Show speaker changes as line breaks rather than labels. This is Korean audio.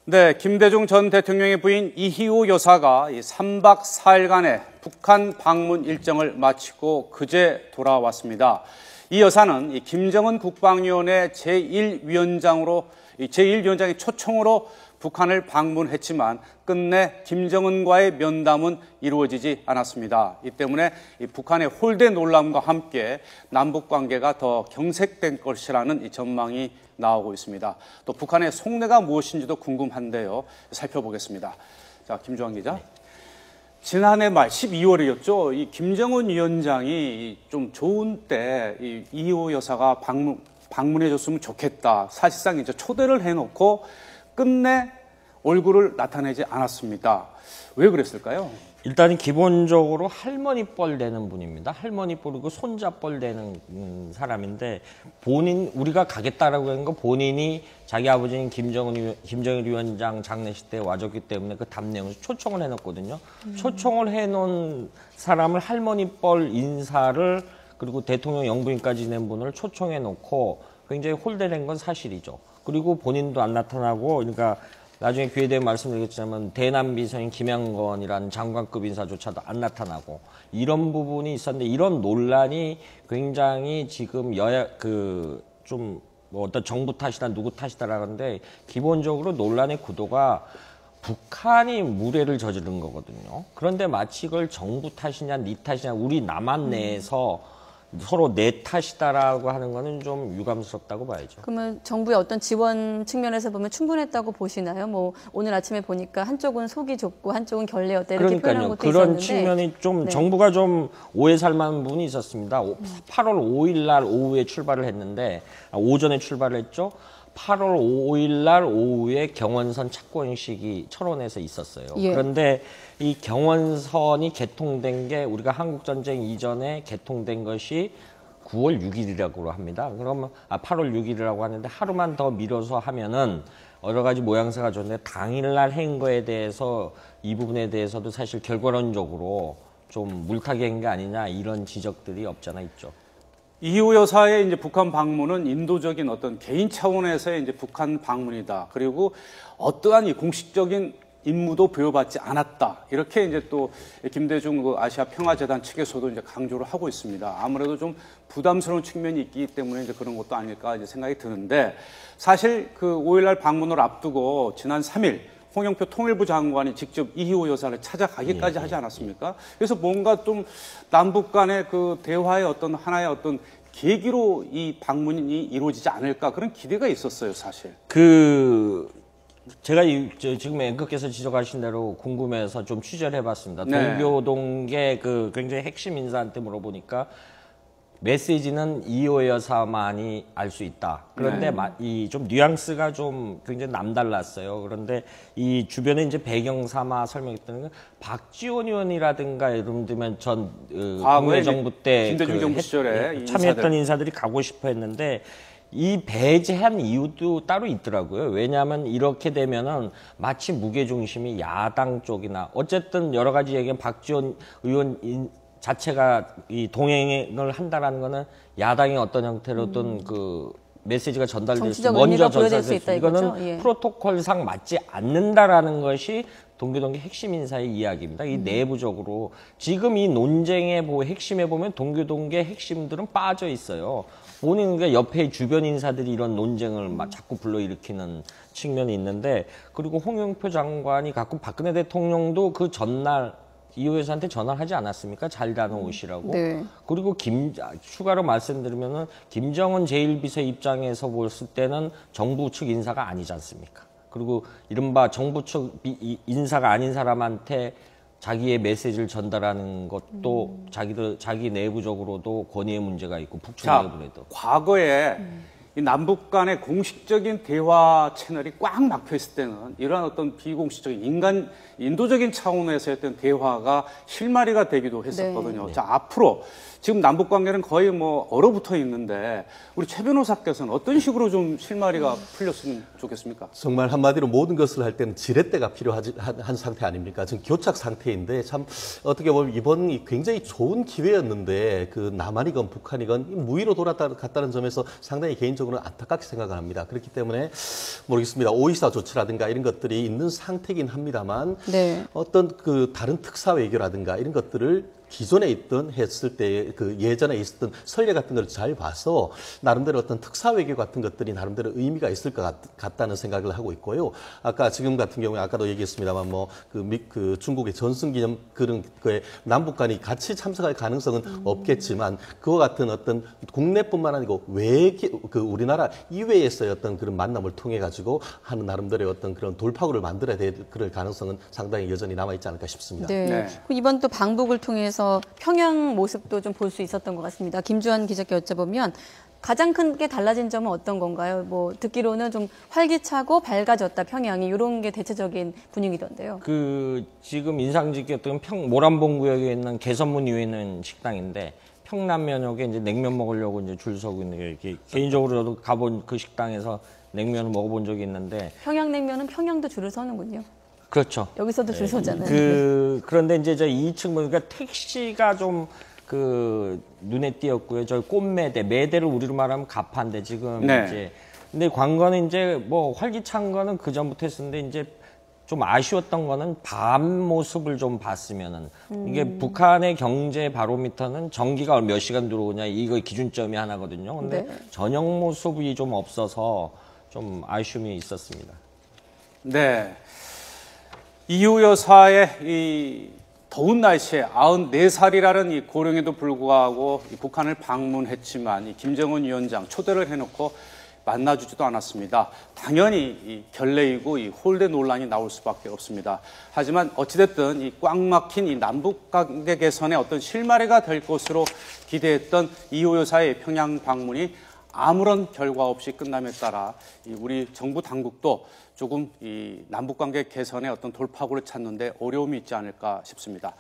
네, 김대중 전 대통령의 부인 이희호 여사가 3박 4일간의 북한 방문 일정을 마치고 그제 돌아왔습니다. 이 여사는 김정은 국방위원회 제1위원장의 초청으로 북한을 방문했지만 끝내 김정은과의 면담은 이루어지지 않았습니다. 이 때문에 북한의 홀대 논란과 함께 남북 관계가 더 경색된 것이라는 전망이 나오고 있습니다. 또 북한의 속내가 무엇인지도 궁금한데요. 살펴보겠습니다. 자, 김주환 기자. 지난해 말 12월이었죠. 이 김정은 위원장이 좀 좋은 때 이희호 여사가 방문해줬으면 좋겠다. 사실상 이제 초대를 해놓고 끝내 얼굴을 나타내지 않았습니다. 왜 그랬을까요?
일단 기본적으로 할머니 뻘 되는 분입니다. 할머니 뻘이고 손자 뻘 되는 사람인데 우리가 가겠다라고 한 거 본인이 자기 아버지인 김정일 위원장 장례식 때 와줬기 때문에 그 답례에서 초청을 해놨거든요. 초청을 해놓은 사람을 할머니 뻘 인사를 그리고 대통령 영부인까지 지낸 분을 초청해놓고 굉장히 홀대된 건 사실이죠. 그리고 본인도 안 나타나고 그러니까 나중에 기회 되면 말씀드리겠지만 대남비서인 김양건이라는 장관급 인사조차도 안 나타나고 이런 부분이 있었는데 이런 논란이 굉장히 지금 어떤 정부 탓이다 누구 탓이다라고 하는데 기본적으로 논란의 구도가 북한이 무례를 저지른 거거든요. 그런데 마치 이걸 정부 탓이냐 네 탓이냐 우리 남한 내에서 서로 내 탓이다라고 하는 거는 좀 유감스럽다고 봐야죠.
그러면 정부의 어떤 지원 측면에서 보면 충분했다고 보시나요? 뭐 오늘 아침에 보니까 한쪽은 속이 좁고 한쪽은 결례였다 이렇게 표현한 것도
그런
있었는데.
측면이 좀
네.
정부가 좀 오해 살만한 부분이 있었습니다. 8월 5일 날 오후에 출발을 했는데 오전에 출발을 했죠. 8월 5일 날 오후에 경원선 착공식이 철원에서 있었어요.
예.
그런데 이 경원선이 개통된 게 우리가 한국전쟁 이전에 개통된 것이 9월 6일이라고 합니다. 그러면 8월 6일이라고 하는데 하루만 더 미뤄서 하면은 여러 가지 모양새가 좋은데 당일날 한 거에 대해서 이 부분에 대해서도 사실 결과론적으로 좀 물타기 한 게 아니냐 이런 지적들이 없잖아 있죠.
이희호 여사의 이제 북한 방문은 인도적인 어떤 개인 차원에서의 이제 북한 방문이다. 그리고 어떠한 이 공식적인 임무도 부여받지 않았다. 이렇게 이제 또 김대중 아시아 평화재단 측에서도 이제 강조를 하고 있습니다. 아무래도 좀 부담스러운 측면이 있기 때문에 이제 그런 것도 아닐까 이제 생각이 드는데 사실 그 5일날 방문을 앞두고 지난 3일 홍영표 통일부 장관이 직접 이희호 여사를 찾아가기까지 하지 않았습니까? 그래서 뭔가 좀 남북 간의 그 대화의 어떤 하나의 어떤 계기로 이 방문이 이루어지지 않을까 그런 기대가 있었어요, 사실.
제가 지금 앵커께서 지적하신 대로 궁금해서 좀 취재를 해봤습니다.
네.
동교동계 굉장히 핵심 인사한테 물어보니까 메시지는 이희호 여사만이 알 수 있다. 그런데 이 좀 뉘앙스가 좀 굉장히 남달랐어요. 그런데 이 주변에 이제 배경 삼아 설명했던 건 박지원 의원이라든가 예를 들면 전 국내 정부 때
김대중 정부 시절에
참여했던 인사들이 가고 싶어 했는데 이 배제한 이유도 따로 있더라고요. 왜냐하면 이렇게 되면은 마치 무게중심이 야당 쪽이나 어쨌든 여러 가지 얘기는 박지원 의원 자체가 이 동행을 한다라는 거는 야당이 어떤 형태로든 그 메시지가 전달될 수 먼저 전달될 수 있다 이거는
예.
프로토콜상 맞지 않는다라는 것이 동교동계 핵심 인사의 이야기입니다. 이 내부적으로 지금 이 논쟁의 핵심에 보면 동교동계 핵심들은 빠져 있어요. 본인과 옆에 주변 인사들이 이런 논쟁을 막 자꾸 불러일으키는 측면이 있는데 그리고 홍영표 장관이 가끔 박근혜 대통령도 그 전날 이희호 여사한테 전화를 하지 않았습니까? 잘 다녀오시라고.
네.
그리고 추가로 말씀드리면은 김정은 제1비서 입장에서 봤을 때는 정부 측 인사가 아니지 않습니까? 그리고 이른바 정부 측 인사가 아닌 사람한테 자기의 메시지를 전달하는 것도 자기 내부적으로도 권위의 문제가 있고 북측 내부에도.
과거에 이 남북 간의 공식적인 대화 채널이 꽉 막혀 있을 때는 이러한 어떤 비공식적인 인도적인 차원에서 했던 대화가 실마리가 되기도 했었거든요.
네.
자, 앞으로 지금 남북 관계는 거의 뭐 얼어붙어 있는데 우리 최 변호사께서는 어떤 식으로 좀 실마리가 풀렸으면 좋겠습니까?
정말 한마디로 모든 것을 할 때는 지렛대가 필요한 상태 아닙니까? 지금 교착 상태인데 참 어떻게 보면 이번이 굉장히 좋은 기회였는데 그 남한이건 북한이건 무위로 돌아갔다는 점에서 상당히 개인적으로 개인적으로는 안타깝게 생각을 합니다. 그렇기 때문에 모르겠습니다. 오이사 조치라든가 이런 것들이 있는 상태긴 합니다만
네.
어떤 그 다른 특사 외교라든가 이런 것들을 기존에 했을 때 그 예전에 있었던 선례 같은 걸 잘 봐서 나름대로 어떤 특사 외교 같은 것들이 나름대로 의미가 있을 것 같다는 생각을 하고 있고요. 아까 지금 같은 경우에 아까도 얘기했습니다만 뭐 그 중국의 전승기념 그런 거에 남북 간이 같이 참석할 가능성은 없겠지만 그와 같은 어떤 국내뿐만 아니고 그 우리나라 이외에서의 어떤 그런 만남을 통해 가지고 하는 나름대로의 어떤 그런 돌파구를 만들어야 될 그럴 가능성은 상당히 여전히 남아 있지 않을까 싶습니다.
네.
네.
이번 또 방북을 통해서 평양 모습도 좀 볼 수 있었던 것 같습니다. 김주환 기자께 여쭤보면 가장 크게 달라진 점은 어떤 건가요? 뭐 듣기로는 좀 활기차고 밝아졌다 평양이 이런 게 대체적인 분위기던데요.
그 지금 인상 깊었던 모란봉 구역에 있는 개선문 위에 있는 식당인데 평남면역에 이제 냉면 먹으려고 이제 줄 서고 있는 게 이렇게 개인적으로 저도 가본 그 식당에서 냉면을 먹어본 적이 있는데
평양냉면은 평양도 줄을 서는군요.
그렇죠.
여기서도 줄 서잖아요.
그런데 이제 저 2층 보니까 택시가 좀 눈에 띄었고요. 저 매대를 우리로 말하면 가판데 지금
네.
이제 근데 관건은 이제 뭐 활기찬 거는 그 전부터 했었는데 이제 좀 아쉬웠던 거는 밤 모습을 좀 봤으면은 이게 북한의 경제 바로미터는 전기가 몇 시간 들어오냐 이거 기준점이 하나거든요. 근데
네.
저녁 모습이 좀 없어서 좀 아쉬움이 있었습니다.
네. 이유 여사의 이 더운 날씨에 94살이라는 이 고령에도 불구하고 이 북한을 방문했지만 이 김정은 위원장 초대를 해놓고 만나주지도 않았습니다. 당연히 이 결례이고 이 홀대 논란이 나올 수밖에 없습니다. 하지만 어찌됐든 이 꽉 막힌 이 남북 관계 개선에 어떤 실마리가 될 것으로 기대했던 이호 여사의 평양 방문이 아무런 결과 없이 끝남에 따라 우리 정부 당국도 조금 이 남북 관계 개선의 어떤 돌파구를 찾는데 어려움이 있지 않을까 싶습니다.